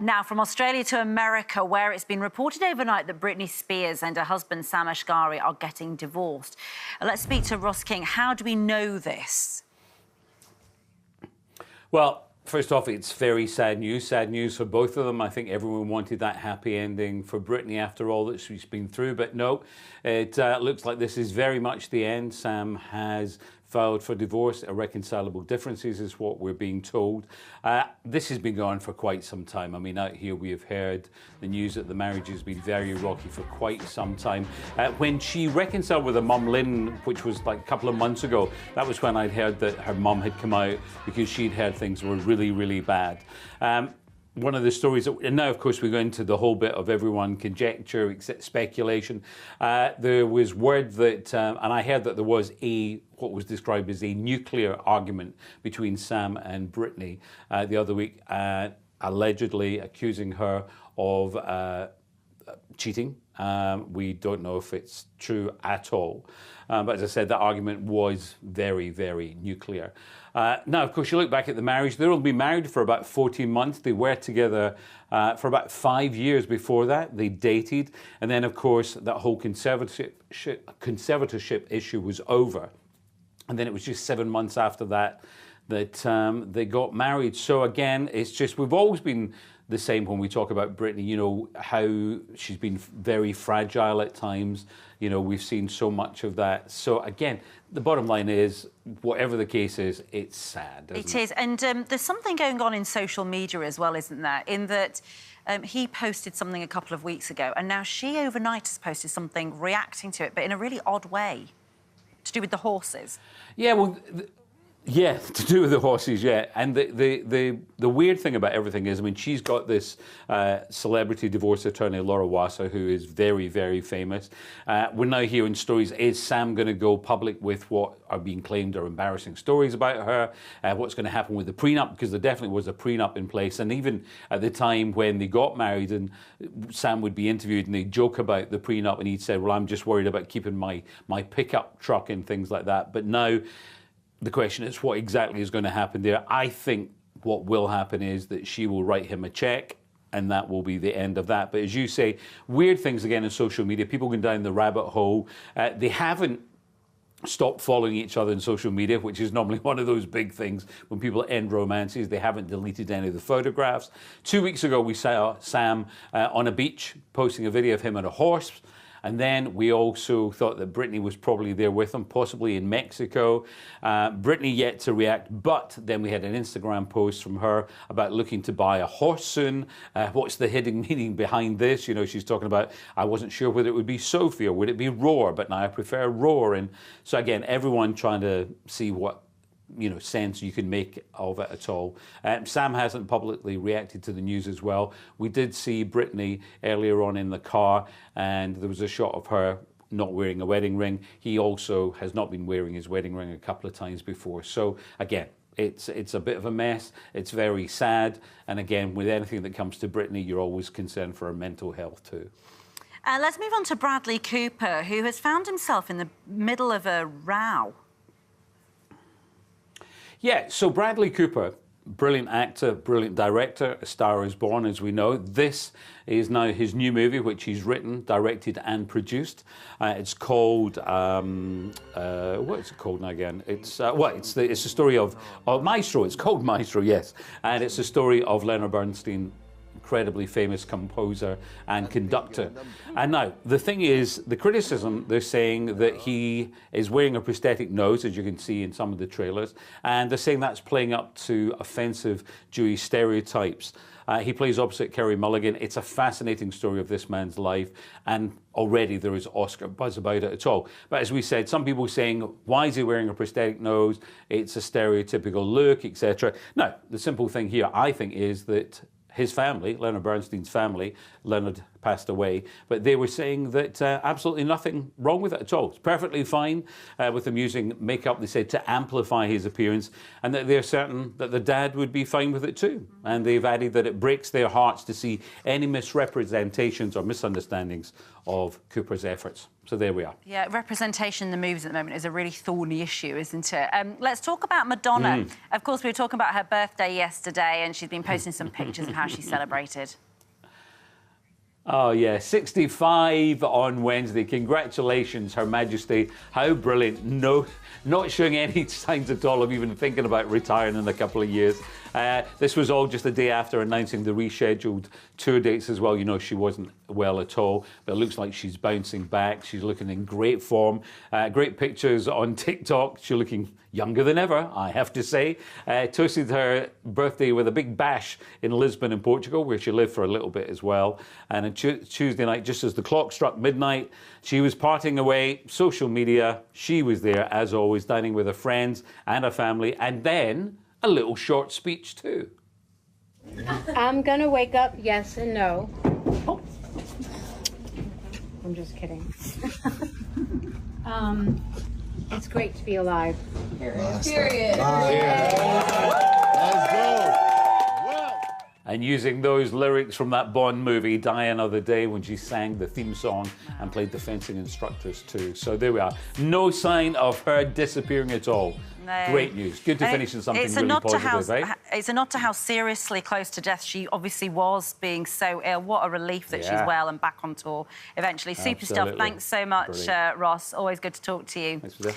Now, from Australia to America, where it's been reported overnight that Britney Spears and her husband, Sam Asghari, are getting divorced. Let's speak to Ross King. How do we know this? Well, first off, it's very sad news for both of them. I think everyone wanted that happy ending for Britney after all that she's been through, but no, it looks like this is very much the end. Sam has filed for divorce. Irreconcilable differences is what we're being told. This has been going on for quite some time. I mean, out here we have heard the news that the marriage has been very rocky for quite some time. When she reconciled with her mum, Lynn, which was like a couple of months ago, that was when I'd heard that her mum had come out because she'd heard things were really, really bad. One of the stories, and now of course we go into the whole bit of everyone conjecture, speculation. There was word that, and I heard that there was what was described as a nuclear argument between Sam and Britney the other week, allegedly accusing her of cheating. We don't know if it's true at all. But as I said, that argument was very, very nuclear. Now, of course, you look back at the marriage. They've only been married for about 14 months. They were together for about 5 years before that. They dated. And then, of course, that whole conservatorship issue was over. And then it was just 7 months after that they got married. So, again, it's just, we've always been the same when we talk about Britney, you know, how she's been very fragile at times. You know, we've seen so much of that. So, again, the bottom line is, whatever the case is, it's sad, isn't it? It is. And there's something going on in social media as well, isn't there? In that he posted something a couple of weeks ago, and now she overnight has posted something reacting to it, but in a really odd way, to do with the horses. Yeah, well... Yeah, to do with the horses, yeah. And the weird thing about everything is, I mean, she's got this celebrity divorce attorney, Laura Wasser, who is very, very famous. We're now hearing stories, is Sam going to go public with what are being claimed are embarrassing stories about her? What's going to happen with the prenup? Because there definitely was a prenup in place. And even at the time when they got married and Sam would be interviewed and they'd joke about the prenup and he'd say, well, I'm just worried about keeping my pickup truck and things like that. But now... the question is what exactly is going to happen there. I think what will happen is that she will write him a check and that will be the end of that. But as you say, weird things again in social media, people going down the rabbit hole. They haven't stopped following each other in social media, which is normally one of those big things when people end romances. They haven't deleted any of the photographs. 2 weeks ago, we saw Sam on a beach posting a video of him on a horse. And then we also thought that Britney was probably there with him, possibly in Mexico. Britney yet to react, but then we had an Instagram post from her about looking to buy a horse soon. What's the hidden meaning behind this? You know, she's talking about, I wasn't sure whether it would be Sophie or would it be Roar, but now I prefer Roar. And so again, everyone trying to see what, you know, sense you can make of it at all. Sam hasn't publicly reacted to the news as well. We did see Britney earlier on in the car, and there was a shot of her not wearing a wedding ring. He also has not been wearing his wedding ring a couple of times before. So again, it's a bit of a mess. It's very sad. And again, with anything that comes to Britney, you're always concerned for her mental health too. Let's move on to Bradley Cooper, who has found himself in the middle of a row. Yeah, so Bradley Cooper, brilliant actor, brilliant director, A Star Is Born, as we know. This is now his new movie, which he's written, directed and produced. It's called, what is it called now again? It's the story of Maestro. It's called Maestro, yes. And it's the story of Leonard Bernstein, incredibly famous composer and conductor. And now, the thing is, the criticism, they're saying that he is wearing a prosthetic nose, as you can see in some of the trailers, and they're saying that's playing up to offensive Jewish stereotypes. He plays opposite Kerry Mulligan. It's a fascinating story of this man's life, and already there is Oscar buzz about it at all. But as we said, some people saying, why is he wearing a prosthetic nose? It's a stereotypical look, etc. Now, the simple thing here, I think, is that his family, Leonard Bernstein's family, Leonard passed away, but they were saying that absolutely nothing wrong with it at all. It's perfectly fine with them using makeup, they said, to amplify his appearance, and that they're certain that the dad would be fine with it too. And they've added that it breaks their hearts to see any misrepresentations or misunderstandings of Cooper's efforts. So So there we are. Yeah, representation in the movies at the moment is a really thorny issue, isn't it? Let's talk about Madonna. Of course, we were talking about her birthday yesterday, and she's been posting some pictures of how she celebrated. Oh, yeah, 65 on Wednesday. Congratulations, Her Majesty. How brilliant. No, not showing any signs at all of even thinking about retiring in a couple of years. This was all just the day after announcing the rescheduled tour dates as well. You know, she wasn't well at all, but it looks like she's bouncing back. She's looking in great form. Great pictures on TikTok. She's looking younger than ever, I have to say. Toasted her birthday with a big bash in Lisbon in Portugal, where she lived for a little bit as well. And on Tuesday night, just as the clock struck midnight, she was partying away, social media. She was there, as always, dining with her friends and her family, and then a little short speech too. I'm gonna wake up, yes and no. Oh. I'm just kidding. It's great to be alive. Period. Let's go. And using those lyrics from that Bond movie, Die Another Day, when she sang the theme song and played the fencing instructors too. So there we are. No sign of her disappearing at all. No. Great news. Good to finish in something really positive, right? It's a nod to how seriously close to death she obviously was, being so ill. What a relief that she's well and back on tour eventually. Super stuff. Thanks so much, Ross. Always good to talk to you. Thanks for that.